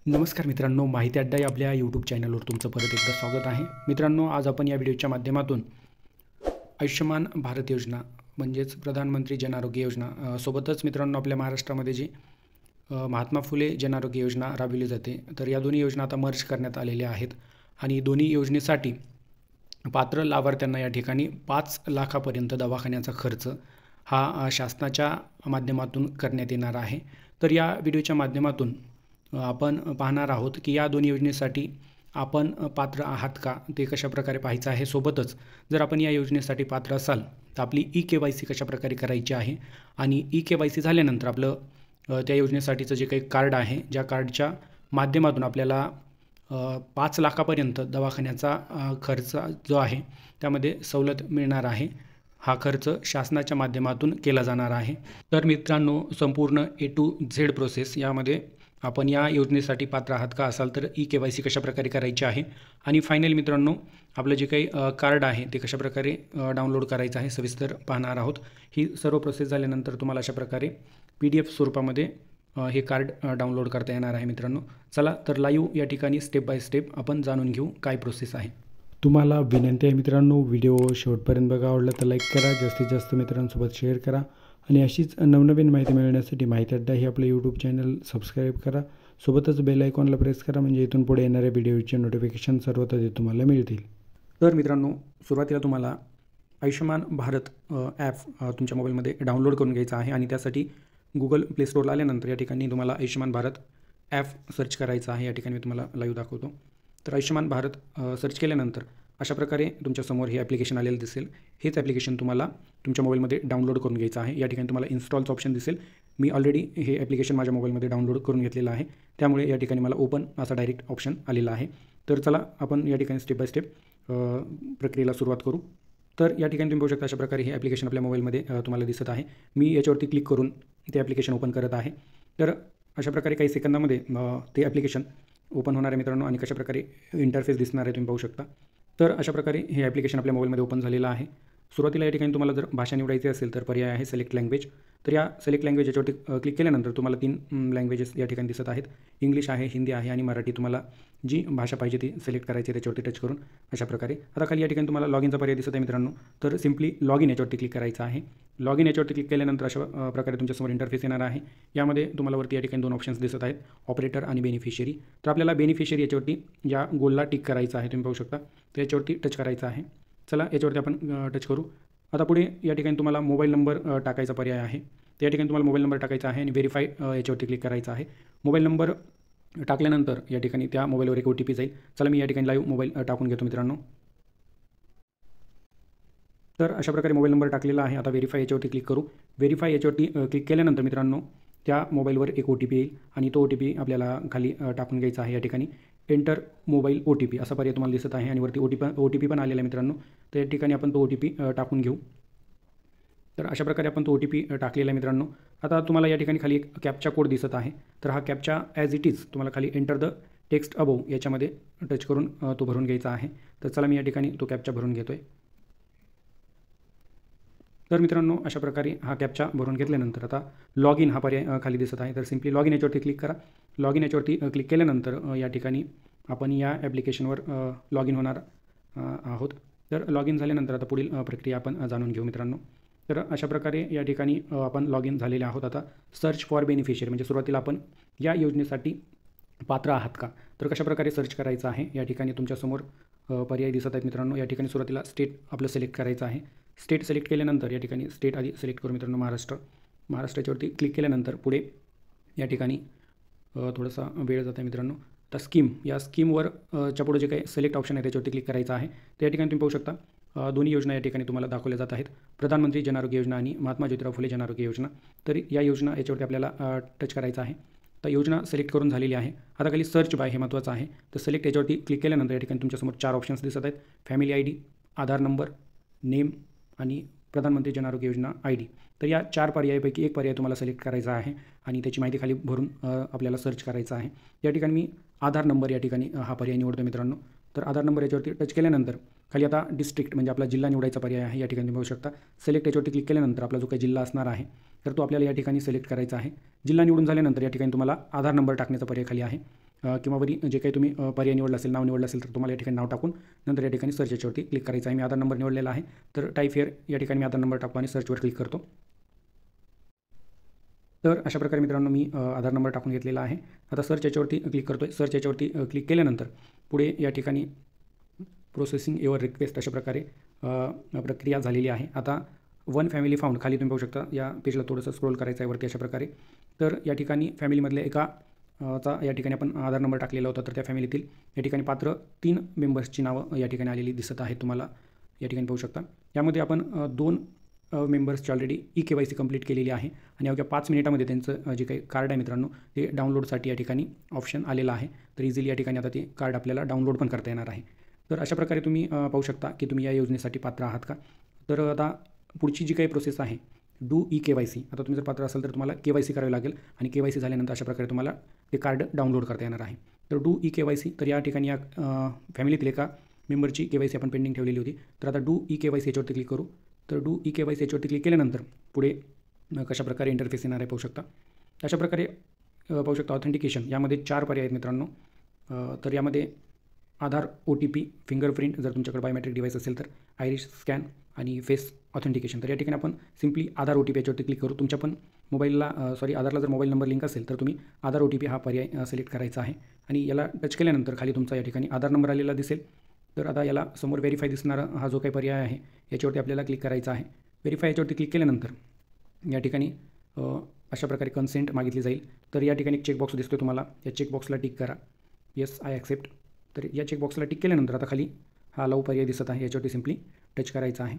नमस्कार मित्रांनो, माहिती अड्डा या आपल्या यूट्यूब चॅनलवर तुमचं परत एकदा स्वागत आहे. मित्रांनो, आज आपण या व्हिडिओच्या माध्यमातून आयुष्यमान भारत योजना म्हणजेच प्रधानमंत्री जन आरोग्य योजना सोबतच मित्रांनो आपल्या महाराष्ट्रामध्ये जी महात्मा फुले जन आरोग्य योजना राबविली जाते, तर या दोन्ही योजना आता मर्ज करण्यात आलेल्या आहेत आणि दोन्ही योजनेसाठी पात्र लाभार्थ्यांना या ठिकाणी 5 लाखापर्यंत दवाखान्याचा खर्च हा शासनाच्या माध्यमातून करण्यात येणार आहे. तर या व्हिडिओच्या माध्यमातून आपण पाहणार आहोत की या दोन्ही योजनेसाठी आपण पात्र आहात का, ते कशाप्रकारे पाहायचं आहे. सोबतच जर आपण या योजनेसाठी पात्र असाल तर आपली ई-KYC कशाप्रकारे करायची आहे आणि ई-KYC झाल्यानंतर आपलं त्या योजनेसाठीचं जे काही कार्ड आहे, ज्या कार्डच्या माध्यमातून आपल्याला 5 लाखापर्यंत दवाखान्याचा खर्च जो आहे त्यामध्ये सवलत मिळणार आहे. हा खर्च शासनाच्या माध्यमातून केला जाणार आहे. तर मित्रांनो, संपूर्ण A to Z प्रोसेस यामध्ये आपण या योजनेसाठी पात्र आहात का असाल तर ई-KYC कशाप्रकारे करायची आहे आणि फायनल मित्रांनो आपलं जे काही कार्ड आहे ते कशाप्रकारे डाउनलोड करायचं आहे सविस्तर पाहणार आहोत. ही सर्व प्रोसेस झाल्यानंतर तुम्हाला अशा प्रकारे PDF स्वरूपामध्ये हे कार्ड डाउनलोड करता येणार आहे. मित्रांनो, चला तर लाईव्ह या ठिकाणी स्टेप बाय स्टेप आपण जाणून घेऊ काय प्रोसेस आहे. तुम्हाला विनंती आहे मित्रांनो, व्हिडिओ शेवटपर्यंत बघा. आवडला तर लाईक करा, जास्तीत जास्त मित्रांसोबत शेअर करा आणि अशीच नवनवीन माहिती मिळवण्यासाठी माहिती अड्डा हे आपलं यूट्यूब चॅनल सबस्क्राईब करा. सोबतच बेल आयकॉनला प्रेस करा, म्हणजे इथून पुढे येणाऱ्या व्हिडिओचे नोटिफिकेशन सर्वत्र तुम्हाला मिळतील. तर मित्रांनो, सुरुवातीला तुम्हाला आयुष्यमान भारत ॲप तुमच्या मोबाईलमध्ये डाउनलोड करून घ्यायचं आहे आणि त्यासाठी गुगल प्ले स्टोरला आल्यानंतर या ठिकाणी तुम्हाला आयुष्यमान भारत ॲप सर्च करायचं आहे. या ठिकाणी मी तुम्हाला लाईव्ह दाखवतो. तर आयुष्यमान भारत सर्च केल्यानंतर अशा प्रकारे तुमच्यासमोर हे ॲप्लिकेशन आलेलं दिसेल. हेच ॲप्लिकेशन तुम्हाला तुमच्या मोबाईलमध्ये डाउनलोड करून घ्यायचं आहे. या ठिकाणी तुम्हाला इन्स्टॉलचं ऑप्शन दिसेल. मी ऑलरेडी हे ॲप्लिकेशन माझ्या मोबाईलमध्ये डाउनलोड करून घेतलेलं आहे, त्यामुळे या ठिकाणी मला ओपन असा डायरेक्ट ऑप्शन आलेला आहे. तर चला आपण या ठिकाणी स्टेप बाय स्टेप प्रक्रियेला सुरुवात करू. तर या ठिकाणी तुम्ही बघू शकता अशा प्रकारे हे ॲप्लिकेशन आपल्या मोबाईलमध्ये तुम्हाला दिसत आहे. मी याच्यावरती क्लिक करून ते ॲप्लिकेशन ओपन करत आहे. तर अशा प्रकारे काही सेकंदामध्ये ते ॲप्लिकेशन ओपन होणार आहे मित्रांनो आणि कशाप्रकारे इंटरफेस दिसणार आहे तुम्ही पाहू शकता. तर अशा प्रकारे हे ॲप्लिकेशन आपल्या मोबाईलमध्ये ओपन झालेलं आहे. सुरुवातीला या ठिकाणी तुम्हाला जर भाषा निवडायची असेल तर पर्याय आहे सिलेक्ट लँग्वेज. तर या सिलेक्ट लँग्वेज याच्यावरती क्लिक केल्यानंतर तुम्हाला 3 लँग्वेजेस या ठिकाणी दिसत आहेत. इंग्लिश आहे, हिंदी आहे आणि मराठी. तुम्हाला जी भाषा पाहिजे ती सिलेक्ट करायची आहे त्याच्यावरती टच करून अशा प्रकारे. आता खाली या ठिकाणी तुम्हाला लॉगिनचा पर्याय दिसत आहे मित्रांनो. तर सिम्पली लॉगिन याच्यावरती क्लिक करायचं आहे. लॉगिन याच्यावरती क्लिक केल्यानंतर अशा प्रकारे तुमच्यासमोर इंटरफेस येणार आहे. यामध्ये तुम्हाला वरती या ठिकाणी 2 ऑप्शन्स दिसत आहेत, ऑपरेटर आणि बेनिफिशियरी. तर आपल्याला बेनिफिशियरी याच्यावरती या गोलला टिक करायचं आहे, तुम्ही पाहू शकता. तर याच्यावरती टच करायचं आहे. चला याच्यावरती आपण टच करू. आता पुढे या ठिकाणी तुम्हाला मोबाईल नंबर टाकायचा पर्याय आहे. तर या ठिकाणी तुम्हाला मोबाईल नंबर टाकायचा आहे आणि व्हेरीफाय याच्यावरती क्लिक करायचं आहे. मोबाईल नंबर टाकल्यानंतर या ठिकाणी त्या मोबाईलवर एक OTP जाईल. चला मी या ठिकाणी लाईव्ह मोबाईल टाकून घेतो मित्रांनो. तर अशा प्रकारे मोबाईल नंबर टाकलेला आहे. आता व्हेरीफाय याच्यावरती क्लिक करू. व्हेरीफाय याच्यावरती क्लिक केल्यानंतर मित्रांनो त्या मोबाईलवर एक OTP येईल आणि तो OTP आपल्याला खाली टाकून घ्यायचा आहे. या ठिकाणी एंटर मोबाईल OTP असा पर्याय तुम्हाला दिसत आहे आणि वरती OTP पण आलेला आहे मित्रांनो. तर या ठिकाणी आपण तो OTP टाकून घेऊ. तर अशा प्रकारे आपण तो OTP टाकलेला आहे मित्रांनो. आता तुम्हाला या ठिकाणी खाली एक कॅप्चा कोड दिसत आहे. तर हा कॅप्चा ॲज इट इज तुम्हाला खाली एंटर द टेक्स्ट अबोव याच्यामध्ये टच करून तो भरून घ्यायचा आहे. तर चला मी या ठिकाणी तो कॅप्चा भरून घेतो आहे. तर मित्रांनो अशा प्रकारे हा कॅप्चा भरून घेतल्यानंतर आता लॉग इन हा पर्याय खाली दिसत आहे. तर सिम्पली लॉग इन याच्यावरती क्लिक करा. लॉग इन याच्यावरती क्लिक केल्यानंतर या ठिकाणी आपण या ॲप्लिकेशनवर लॉग इन होणार आहोत. तर लॉग इन झाल्यानंतर आता पुढील प्रक्रिया आपण जाणून घेऊ मित्रांनो. तर अशा प्रकारे या ठिकाणी आपण लॉग इन झालेले आहोत. आता सर्च फॉर बेनिफिशियरी म्हणजे सुरुवातीला आपण या योजनेसाठी पात्र आहात का, तर कशाप्रकारे सर्च करायचं आहे. या ठिकाणी तुमच्यासमोर पर्याय दिसत आहेत मित्रांनो. या ठिकाणी सुरुवातीला स्टेट आपलं सिलेक्ट करायचं आहे. स्टेट सिलेक्ट केल्यानंतर या ठिकाणी स्टेट आधी सिलेक्ट करू मित्रांनो, महाराष्ट्र. महाराष्ट्राच्यावरती क्लिक केल्यानंतर पुढे या ठिकाणी थोडासा वेळ जात आहे मित्रांनो. आता स्कीम या स्कीमवर च्या पुढे जे काही सिलेक्ट ऑप्शन आहे त्याच्यावरती क्लिक करायचं आहे. तर या ठिकाणी तुम्ही पाहू शकता दोन्ही योजना या ठिकाणी तुम्हाला दाखवल्या जात आहेत, प्रधानमंत्री जन आरोग्य योजना आणि महात्मा ज्योतिराव फुले जन आरोग्य योजना. तर या योजना याच्यावरती आपल्याला टच करायचं आहे. तर योजना सिलेक्ट करून झालेली आहे. आता खाली सर्च बाय हे महत्त्वाचं आहे. तर सिलेक्ट याच्यावरती क्लिक केल्यानंतर या ठिकाणी तुमच्यासमोर 4 ऑप्शन्स दिसत आहेत, फॅमिली ID, आधार नंबर, नेम आणि प्रधानमंत्री जन आरोग्य योजना ID. तर या 4 पर्यायापैकी एक पर्याय तुम्हाला सिलेक्ट करायचा आहे आणि त्याची माहिती खाली भरून आपल्याला सर्च करायचं आहे. या ठिकाणी मी आधार नंबर या ठिकाणी हा पर्याय निवडतो मित्रांनो. तर आधार नंबर याच्यावरती टच केल्यानंतर खाली आता डिस्ट्रिक्ट म्हणजे आपला जिल्हा निवडायचा पर्याय आहे. या ठिकाणी तुम्ही बघू शकता सिलेक्ट याच्यावरती क्लिक केल्यानंतर आपला जो काही जिल्हा असणार आहे तर तो आपल्याला या ठिकाणी सिलेक्ट करायचा आहे. जिल्हा निवडून झाल्यानंतर या ठिकाणी तुम्हाला आधार नंबर टाकण्याचा पर्याय खाली आहे. किंवा वरी जे काही तुम्ही पर्याय निवडला असेल, नाव निवडलं असेल, तर तुम्हाला या ठिकाणी नाव टाकून नंतर या ठिकाणी सर्च याच्यावरती क्लिक करायचं आहे. मी आधार नंबर निवडलेला आहे, तर टाईप हिअर या ठिकाणी मी आधार नंबर टाकतो आणि सर्चवर क्लिक करतो. तर अशा प्रकारे मित्रांनो मी आधार नंबर टाकून घेतलेला आहे. आता सर्च याच्यावरती क्लिक करतो आहे. सर्च याच्यावरती क्लिक केल्यानंतर पुढे या ठिकाणी प्रोसेसिंग युअर रिक्वेस्ट अशा प्रकारे प्रक्रिया झालेली आहे. आता वन फॅमिली फाउंड खाली तुम्ही पाहू शकता. या पेजला थोडंसं स्क्रोल करायचं आहे वरती अशा प्रकारे. तर या ठिकाणी फॅमिलीमधल्या एका चा या ठिकाणी आपण आधार नंबर टाकलेला होता, तर त्या फॅमिलीतील या ठिकाणी पात्र 3 मेंबर्सची नावं या ठिकाणी आलेली दिसत आहेत तुम्हाला या ठिकाणी पाहू शकता. यामध्ये आपण 2 मेंबर्सची ऑलरेडी KYC कंप्लीट केलेली आहे आणि अवघ्या 5 मिनिटामध्ये त्यांचं जे काही कार्ड आहे मित्रांनो ते डाउनलोडसाठी या ठिकाणी ऑप्शन आलेला आहे. तर इझिली या ठिकाणी आता ते कार्ड आपल्याला डाउनलोड पण करता येणार आहे. तर अशा प्रकारे तुम्ही पाहू शकता की तुम्ही या योजनेसाठी पात्र आहात का. तर आता पुढची जी काही प्रोसेस आहे डू KYC. आता तुम्ही जर पात्र असाल तर तुम्हाला KYC करावी लागेल आणि KYC झाल्यानंतर अशा प्रकारे तुम्हाला ते कार्ड डाउनलोड करता येणार आहे. तर डू KYC. तर या ठिकाणी या फॅमिलीतील एका मेंबरची KYC आपण पेंडिंग ठेवलेली होती. तर आता डू KYC याच्यावरती क्लिक करू. तर डू KYC याच्यावरती क्लिक केल्यानंतर पुढे कशाप्रकारे इंटरफेस येणार आहे पाहू शकता. अशा प्रकारे पाहू शकता. ऑथेंटिकेशन यामध्ये 4 पर्याय आहेत मित्रांनो. तर यामध्ये आधार, OTP, फिंगरप्रिंट जर तुमच्याकडे बायोमेट्रिक डिव्हाइस असेल तर, आयरिस स्कॅन आणि फेस ऑथेंटिकेशन. तर या ठिकाणी आपण सिम्पली आधार OTP याच्यावरती क्लिक करू. तुमच्या पण मोबाईलला आधारला जर मोबाईल नंबर लिंक असेल तर तुम्ही आधार OTP हा पर्याय सिलेक्ट करायचा आहे आणि याला टच केल्यानंतर खाली तुमचा या ठिकाणी आधार नंबर आलेला दिसेल. तर आता याला समोर व्हेरीफाय दिसणारा हा जो काही पर्याय आहे याच्यावरती आपल्याला क्लिक करायचा आहे. व्हेरीफाय याच्यावरती क्लिक केल्यानंतर या ठिकाणी अशा प्रकारे कन्सेंट मागितली जाईल. तर या ठिकाणी एक चेकबॉक्स दिसतो तुम्हाला. या चेकबॉक्सला टिक करा. Yes I accept. तर या चेकबॉक्सला टिक केल्यानंतर आता खाली हा लव पर्याय दिसत आहे याच्यावरती सिम्पली टच करायचा आहे.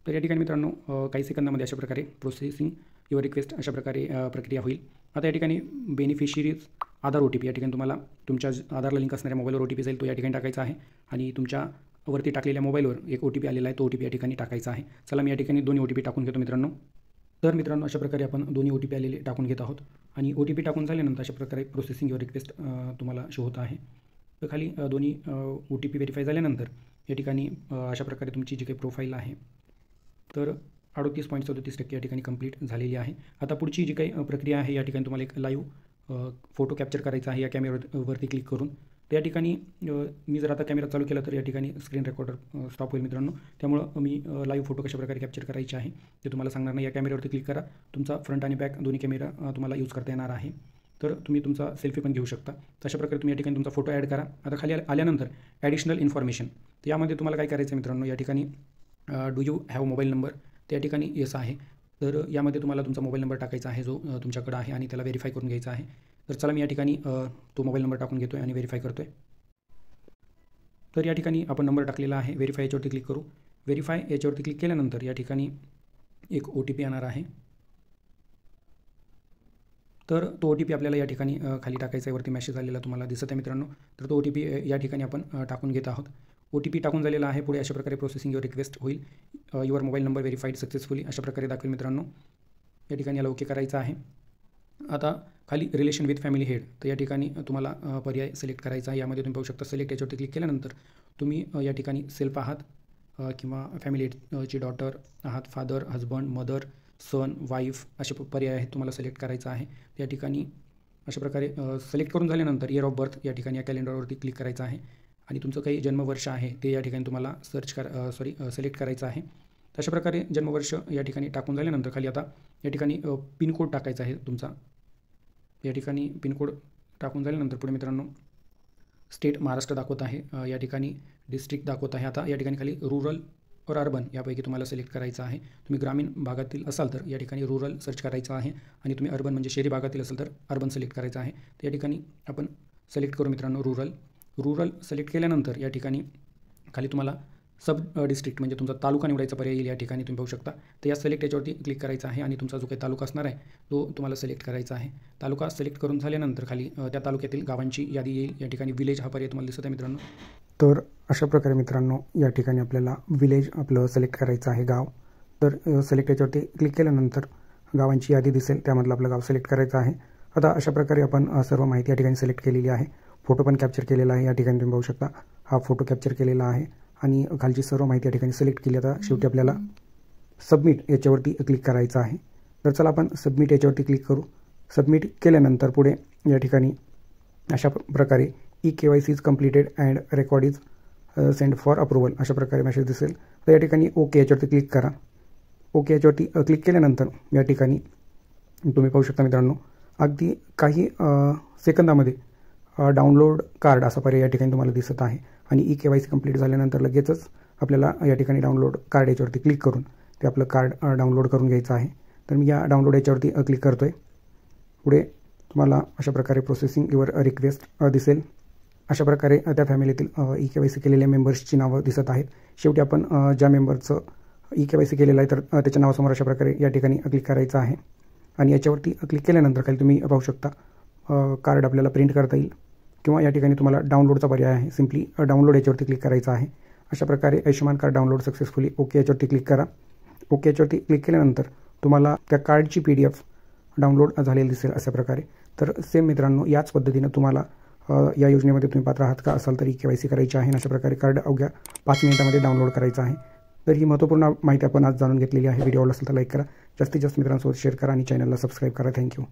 तर या ठिकाणी मित्रांनो काही सेकंदामध्ये अशा प्रकारे प्रोसेसिंग युअर रिक्वेस्ट अशा प्रकारे प्रक्रिया होईल. आता या ठिकाणी बेनिफिशियरीज आधार OTP या ठिकाणी तुम्हाला तुमच्या आधारला लिंक असणाऱ्या मोबाईलवर OTP जाईल, तो या ठिकाणी टाकायचा आहे आणि तुमच्यावरती टाकलेल्या मोबाईलवर एक OTP आलेला आहे, तो OTP या ठिकाणी टाकायचा आहे. चला मी या ठिकाणी 2 OTP टाकून घेतो मित्रांनो. तर मित्रांनो अशा प्रकारे आपण 2 OTP आलेले टाकून घेत आहोत आणि OTP टाकून झाल्यानंतर अशा प्रकारे प्रोसेसिंग युअर रिक्वेस्ट तुम्हाला शो होत आहे. तर खाली दोन्ही OTP व्हेरीफाय झाल्यानंतर या ठिकाणी अशा प्रकारे तुमची जी काही प्रोफाईल आहे तर 38.37% या ठिकाणी कंप्लीट झालेली आहे. आता पुढची जी काही प्रक्रिया आहे या ठिकाणी तुम्हाला एक लाईव्ह फोटो कॅप्चर करायचा आहे या कॅमेरावरती क्लिक करून. तर या ठिकाणी मी जर आता कॅमेरा चालू केला तर या ठिकाणी स्क्रीन रेकॉर्डर स्टॉप होईल मित्रांनो. त्यामुळं मी लाईव्ह फोटो कशाप्रकारे कॅप्चर करायचे आहे ते तुम्हाला सांगणार नाही. या कॅमेऱ्यावरती क्लिक करा. तुमचा फ्रंट आणि बॅक दोन्ही कॅमेरा तुम्हाला यूज करता येणार आहे. तर तुम्ही तुमचा सेल्फी पण घेऊ शकता. तशा प्रकारे तुम्ही या ठिकाणी तुमचा फोटो ॲड करा. आता खाली आल्यानंतर ॲडिशनल इन्फॉर्मेशन. तर यामध्ये तुम्हाला काय करायचं आहे मित्रांनो, या ठिकाणी do you have mobile number. तर या ठिकाणी येस आहे. तर यामध्ये तुम्हाला तुमचा मोबाईल नंबर टाकायचा आहे जो तुमच्याकडे आहे आणि त्याला व्हेरीफाय करून घ्यायचा आहे. तर चला मी या ठिकाणी तो मोबाईल नंबर टाकून घेतो आहे आणि व्हेरीफाय करतो आहे. तर या ठिकाणी आपण नंबर टाकलेला आहे. व्हेरीफाय याच्यावरती क्लिक करू. व्हेरीफाय याच्यावरती क्लिक केल्यानंतर या ठिकाणी एक OTP येणार आहे. तर तो OTP आपल्याला या ठिकाणी खाली टाकायचा आहे. वरती मेसेज आलेला तुम्हाला दिसत आहे मित्रांनो. तर तो OTP या ठिकाणी आपण टाकून घेत आहोत. OTP टाकून झालेला आहे. पुढे अशा प्रकारे प्रोसेसिंग युअर रिक्वेस्ट होईल. Your mobile number verified successfully अशा प्रकारे दाखवेल मित्रांनो. या ठिकाणी याला ओके करायचं आहे. आता खाली रिलेशन विथ फॅमिली हेड. तर या ठिकाणी तुम्हाला पर्याय सिलेक्ट करायचा आहे. यामध्ये तुम्ही पाहू शकता सिलेक्ट याच्यावरती क्लिक केल्यानंतर तुम्ही या ठिकाणी सेल्फ आहात किंवा फॅमिली हेडची डॉटर आहात, फादर, हजबंड, मदर, सन, वाईफ असे पर्याय आहेत तुम्हाला सिलेक्ट करायचा आहे. या ठिकाणी अशा प्रकारे सिलेक्ट करून झाल्यानंतर इयर ऑफ बर्थ या ठिकाणी या कॅलेंडरवरती क्लिक करायचं आहे आणि तुमचं काही जन्मवर्ष आहे ते या ठिकाणी तुम्हाला सिलेक्ट करायचं आहे. अशा प्रकारे जन्मवर्ष या ठिकाणी टाकून झाल्यानंतर खाली आता या ठिकाणी पिनकोड टाकायचा आहे तुमचा. या ठिकाणी पिनकोड टाकून झाल्यानंतर पुढे मित्रांनो स्टेट महाराष्ट्र दाखवत आहे. या ठिकाणी डिस्ट्रिक्ट दाखवत आहे. आता या ठिकाणी खाली रुरल और अर्बन यापैकी तुम्हाला सिलेक्ट करायचं आहे. तुम्ही ग्रामीण भागातील असाल तर या ठिकाणी रुरल सर्च करायचं आहे आणि तुम्ही अर्बन म्हणजे शहरी भागातील असाल तर अर्बन सिलेक्ट करायचं आहे. तर या ठिकाणी आपण सिलेक्ट करू मित्रांनो रुरल सिलेक्ट केल्यानंतर या ठिकाणी खाली तुम्हाला सब डिस्ट्रिक्ट म्हणजे तुमचा तालुका निवडायचा पर्याय येईल. या ठिकाणी तुम्ही पाहू शकता. तर या सिलेक्ट याच्यावरती क्लिक करायचं आहे आणि तुमचा जो काही तालुका असणार आहे तो तुम्हाला सिलेक्ट करायचा आहे. तालुका सिलेक्ट करून झाल्यानंतर खाली त्या तालुक्यातील गावांची यादी येईल. या ठिकाणी विलेज हा पर्याय तुम्हाला दिसत आहे मित्रांनो. तर अशा प्रकारे मित्रांनो या ठिकाणी आपल्याला विलेज आपलं सिलेक्ट करायचं आहे गाव. तर सिलेक्ट याच्यावरती क्लिक केल्यानंतर गावांची यादी दिसेल त्यामधलं आपलं गाव सिलेक्ट करायचं आहे. आता अशा प्रकारे आपण सर्व माहिती या ठिकाणी सिलेक्ट केलेली आहे. फोटो पण कॅप्चर केलेला आहे. या ठिकाणी तुम्ही पाहू शकता हा फोटो कॅप्चर केलेला आहे आणि खालची सर्व माहिती या ठिकाणी सिलेक्ट केली. आता शेवटी आपल्याला सबमिट याच्यावरती क्लिक करायचं आहे. तर चला आपण सबमिट याच्यावरती क्लिक करू. सबमिट केल्यानंतर पुढे या ठिकाणी अशा प्रकारे KYC is completed and record is send for approval अशा प्रकारे मेसेज दिसेल. तर या ठिकाणी ओके याच्यावरती क्लिक करा. ओके याच्यावरती क्लिक केल्यानंतर या ठिकाणी तुम्ही पाहू शकता मित्रांनो, अगदी काही सेकंदामध्ये डाउनलोड कार्ड असा पर्याय या ठिकाणी तुम्हाला दिसत आहे. आणि KYC कंप्लीट झाल्यानंतर लगेचच आपल्याला या ठिकाणी डाउनलोड कार्ड याच्यावरती क्लिक करून ते आपलं कार्ड डाउनलोड करून घ्यायचं आहे. तर मी या डाउनलोड याच्यावरती क्लिक करतो आहे. पुढे तुम्हाला अशा प्रकारे प्रोसेसिंग युअर रिक्वेस्ट दिसेल. अशा प्रकारे त्या फॅमिलीतील KYC केलेल्या मेंबर्सची नावं दिसत आहेत. शेवटी आपण ज्या मेंबरचं KYC केलेलं आहे तर त्याच्या नावासमोर अशा प्रकारे या ठिकाणी क्लिक करायचं आहे. आणि याच्यावरती क्लिक केल्यानंतर खाली तुम्ही पाहू शकता कार्ड आपल्याला प्रिंट करता येईल किंवा या ठिकाणी तुम्हाला डाउनलोडचा पर्याय आहे. सिम्पली डाउनलोड याच्यावरती क्लिक करायचं आहे. अशा प्रकारे Ayushman card download successfully. Okay याच्यावरती क्लिक करा. ओके याच्यावरती क्लिक केल्यानंतर तुम्हाला त्या कार्डची PDF डाउनलोड झालेली दिसेल अशा प्रकारे. तर सेम मित्रांनो, याच पद्धतीनं तुम्हाला या योजनेमध्ये तुम्ही पात्र आहात का असाल तर KYC करायची आहे. अशा प्रकारे कार्ड अवघ्या 5 मिनिटांमध्ये डाउनलोड करायचं आहे. तर ही महत्त्वपूर्ण माहिती आपण आज जाणून घेतलेली आहे. व्हिडिओ आवडला असेल तर लाईक करा, जास्तीत जास्त मित्रांसोबत शेअर करा आणि चॅनलला सबस्क्राईब करा. थँक्यू.